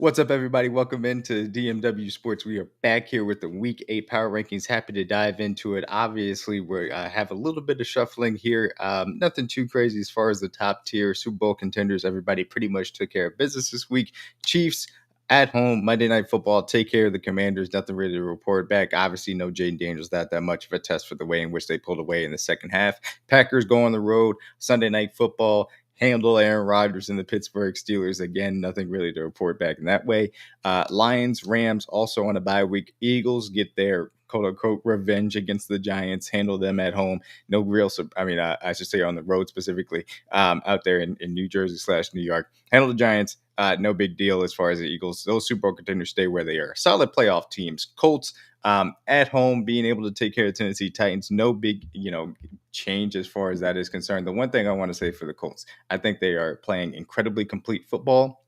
What's up, everybody? Welcome into DMW Sports. We are back here with the Week 8 Power Rankings. Happy to dive into it. Obviously, we have a little bit of shuffling here. Nothing too crazy as far as the top tier Super Bowl contenders. Everybody pretty much took care of business this week. Chiefs at home, Monday Night Football, take care of the Commanders. Nothing really to report back. Obviously, no Jaden Daniels, not that much of a test for the way in which they pulled away in the second half. Packers go on the road, Sunday Night Football, handle Aaron Rodgers and the Pittsburgh Steelers. Again, nothing really to report back in that way. Lions, Rams also on a bye week. Eagles get their quote unquote revenge against the Giants, handle them at home. No real, I should say on the road specifically, out there in New Jersey / New York. Handle the Giants. No big deal as far as the Eagles. Those Super Bowl contenders stay where they are. Solid playoff teams. Colts at home, being able to take care of Tennessee Titans. No big, change as far as that is concerned. The one thing I want to say for the Colts, I think they are playing incredibly complete football.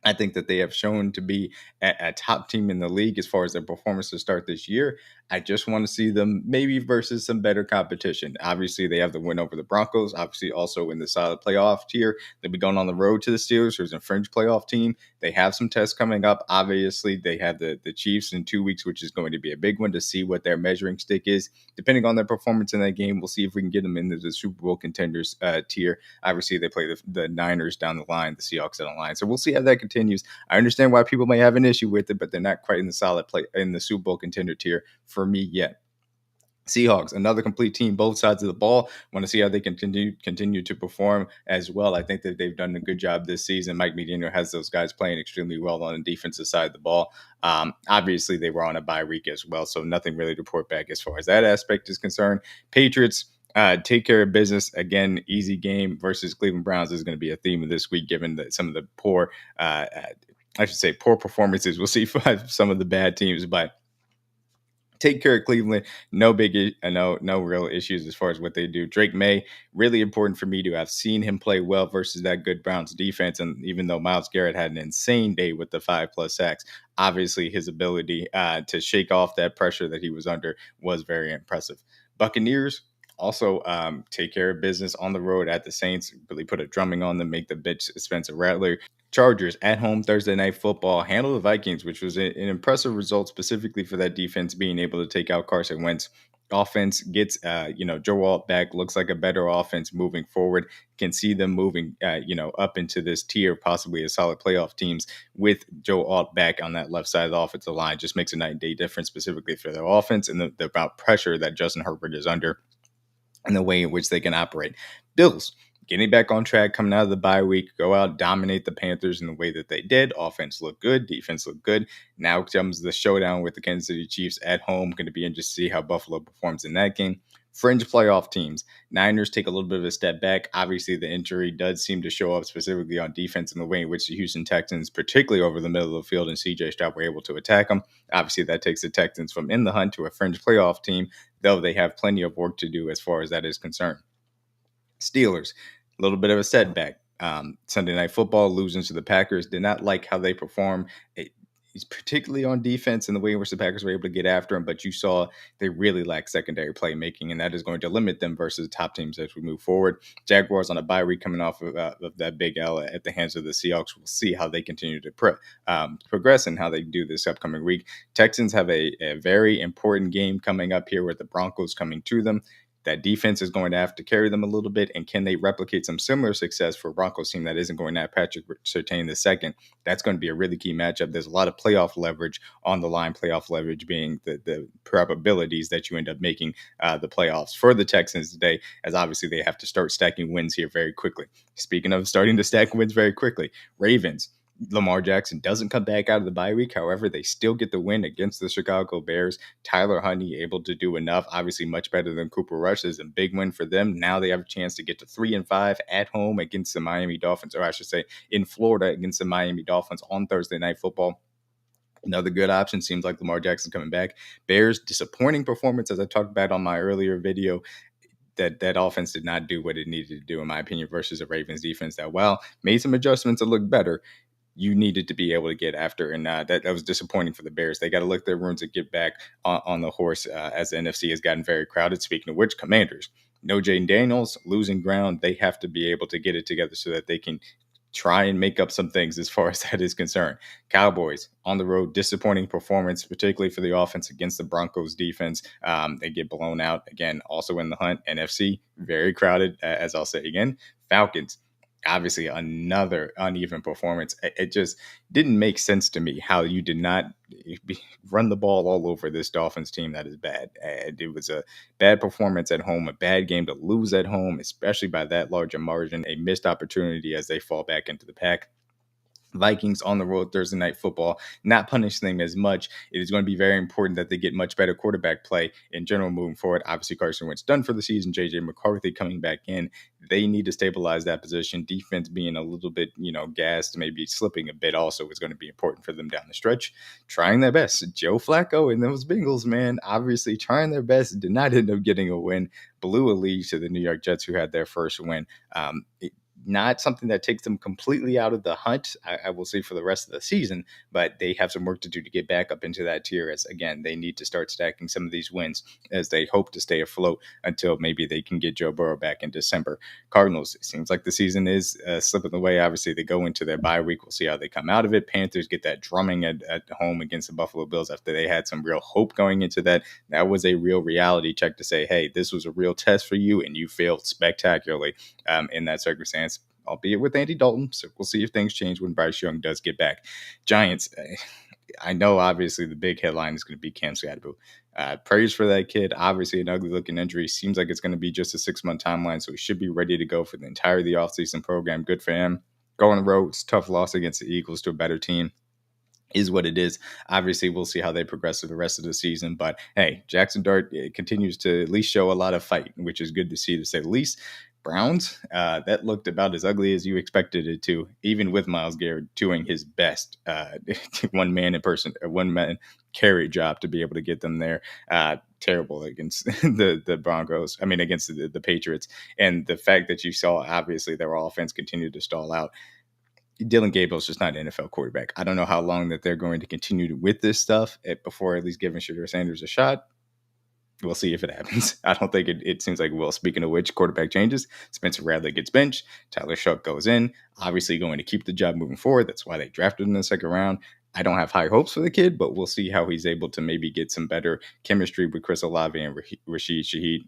I think that they have shown to be a top team in the league as far as their performance to start this year. I just want to see them maybe versus some better competition. Obviously, they have the win over the Broncos. Obviously, also in the solid playoff tier. They'll be going on the road to the Steelers, who's a fringe playoff team. They have some tests coming up. Obviously, they have the Chiefs in 2 weeks, which is going to be a big one to see what their measuring stick is. Depending on their performance in that game, we'll see if we can get them into the Super Bowl contenders tier. Obviously, they play the Niners down the line, the Seahawks down the line. So we'll see how that continues. I understand why people may have an issue with it, but they're not quite in the solid play in the Super Bowl contender tier for me yet. Seahawks, another complete team, both sides of the ball. Want to see how they continue to perform as well. I think that they've done a good job this season. Mike McDaniel has those guys playing extremely well on the defensive side of the ball. Obviously, they were on a bye week as well, so nothing really to report back as far as that aspect is concerned. Patriots, take care of business. Again, easy game versus Cleveland Browns is going to be a theme of this week, given that some of the poor, poor performances. We'll see some of the bad teams, but take care of Cleveland. No no real issues as far as what they do. Drake May, really important for me to have seen him play well versus that good Browns defense. And even though Myles Garrett had an insane day with the 5+ sacks, obviously his ability to shake off that pressure that he was under was very impressive. Buccaneers, also, take care of business on the road at the Saints. Really put a drumming on them, make the bitch Spencer Rattler. Chargers at home Thursday Night Football, handle the Vikings, which was an impressive result specifically for that defense being able to take out Carson Wentz. Offense gets, Joe Alt back, looks like a better offense moving forward. Can see them moving, up into this tier, possibly as solid playoff teams with Joe Alt back on that left side of the offensive line. Just makes a night and day difference specifically for their offense and the amount pressure that Justin Herbert is under and the way in which they can operate. Bills, getting back on track, coming out of the bye week, go out, dominate the Panthers in the way that they did. Offense looked good, defense looked good. Now comes the showdown with the Kansas City Chiefs at home. Going to be interested to see how Buffalo performs in that game. Fringe playoff teams. Niners take a little bit of a step back. Obviously, the injury does seem to show up specifically on defense in the way in which the Houston Texans, particularly over the middle of the field, and CJ Stroud were able to attack them. Obviously, that takes the Texans from in the hunt to a fringe playoff team, though they have plenty of work to do as far as that is concerned. Steelers, a little bit of a setback. Sunday Night Football, losing to the Packers. Did not like how they perform. He's particularly on defense and the way in which the Packers were able to get after him, but you saw they really lack secondary playmaking, and that is going to limit them versus top teams as we move forward. Jaguars on a bye week coming off of that big L at the hands of the Seahawks. We'll see how they continue to progress and how they do this upcoming week. Texans have a very important game coming up here with the Broncos coming to them. That defense is going to have to carry them a little bit, and can they replicate some similar success for a Broncos team that isn't going to have Patrick Surtain II? That's going to be a really key matchup. There's a lot of playoff leverage on the line, playoff leverage being the probabilities that you end up making the playoffs for the Texans today, as obviously they have to start stacking wins here very quickly. Speaking of starting to stack wins very quickly, Ravens. Lamar Jackson doesn't come back out of the bye week. However, they still get the win against the Chicago Bears. Tyler Huntley able to do enough. Obviously, much better than Cooper Rush. Is a big win for them. Now they have a chance to get to 3-5 at home against the Miami Dolphins, or I should say in Florida against the Miami Dolphins on Thursday Night Football. Another good option. Seems like Lamar Jackson coming back. Bears, disappointing performance, as I talked about on my earlier video. That offense did not do what it needed to do, in my opinion, versus the Ravens defense that, while made some adjustments to look better, you needed to be able to get after. And that was disappointing for the Bears. They got to lick their wounds and get back on the horse as the NFC has gotten very crowded. Speaking of which, Commanders, no Jaden Daniels, losing ground. They have to be able to get it together so that they can try and make up some things as far as that is concerned. Cowboys on the road, disappointing performance, particularly for the offense against the Broncos defense. They get blown out again, also in the hunt. NFC, very crowded, as I'll say again. Falcons, obviously another uneven performance. It just didn't make sense to me how you did not run the ball all over this Dolphins team that is bad. And it was a bad performance at home, a bad game to lose at home, especially by that large a margin, a missed opportunity as they fall back into the pack. Vikings on the road Thursday night football, not punishing them as much. It is going to be very important that they get much better quarterback play in general moving forward. Obviously, Carson Wentz done for the season. JJ McCarthy coming back in. They need to stabilize that position. Defense being a little bit, gassed, maybe slipping a bit also is going to be important for them down the stretch. Trying their best. Joe Flacco and those Bengals, man, obviously trying their best. Did not end up getting a win. Blew a lead to the New York Jets, who had their first win. Not something that takes them completely out of the hunt, I will say, for the rest of the season, but they have some work to do to get back up into that tier as, again, they need to start stacking some of these wins as they hope to stay afloat until maybe they can get Joe Burrow back in December. Cardinals, it seems like the season is slipping away. Obviously, they go into their bye week. We'll see how they come out of it. Panthers get that drumming at home against the Buffalo Bills after they had some real hope going into that. That was a real reality check to say, hey, this was a real test for you, and you failed spectacularly in that circumstance, albeit with Andy Dalton. So we'll see if things change when Bryce Young does get back. Giants, I know obviously the big headline is going to be Cam Scadaboo. Praise for that kid. Obviously an ugly looking injury. Seems like it's going to be just a 6-month timeline, so he should be ready to go for the entire of the offseason program. Good for him. Go on the road. It's a tough loss against the Eagles to a better team. Is what it is. Obviously, we'll see how they progress through the rest of the season. But hey, Jackson Dart continues to at least show a lot of fight, which is good to see, to say the least. Browns, that looked about as ugly as you expected it to, even with Myles Garrett doing his best one man carry job to be able to get them there. Terrible against the Broncos. I mean, against the Patriots. And the fact that you saw, obviously, their offense continue to stall out. Dylan Gabriel's just not an NFL quarterback. I don't know how long that they're going to continue with this stuff before at least giving Shedeur Sanders a shot. We'll see if it happens. I don't think it seems like, well, speaking of which, quarterback changes. Spencer Radley gets benched. Tyler Shuck goes in. Obviously going to keep the job moving forward. That's why they drafted him in the second round. I don't have high hopes for the kid, but we'll see how he's able to maybe get some better chemistry with Chris Olave and Rashid Shaheed,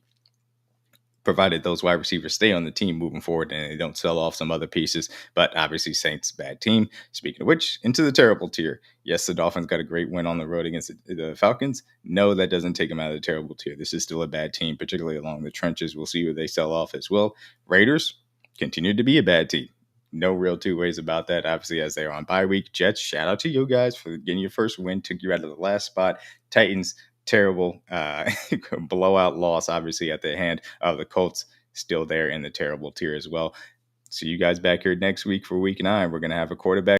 provided those wide receivers stay on the team moving forward and they don't sell off some other pieces. But obviously, Saints, bad team. Speaking of which, into the terrible tier. Yes, the Dolphins got a great win on the road against the Falcons. No, that doesn't take them out of the terrible tier. This is still a bad team, particularly along the trenches. We'll see who they sell off as well. Raiders continue to be a bad team. No real two ways about that, obviously, as they are on bye week. Jets, shout out to you guys for getting your first win, took you out of the last spot. Titans, terrible blowout loss, obviously, at the hand of the Colts, still there in the terrible tier as well. See you guys back here next week for week 9. We're going to have a quarterback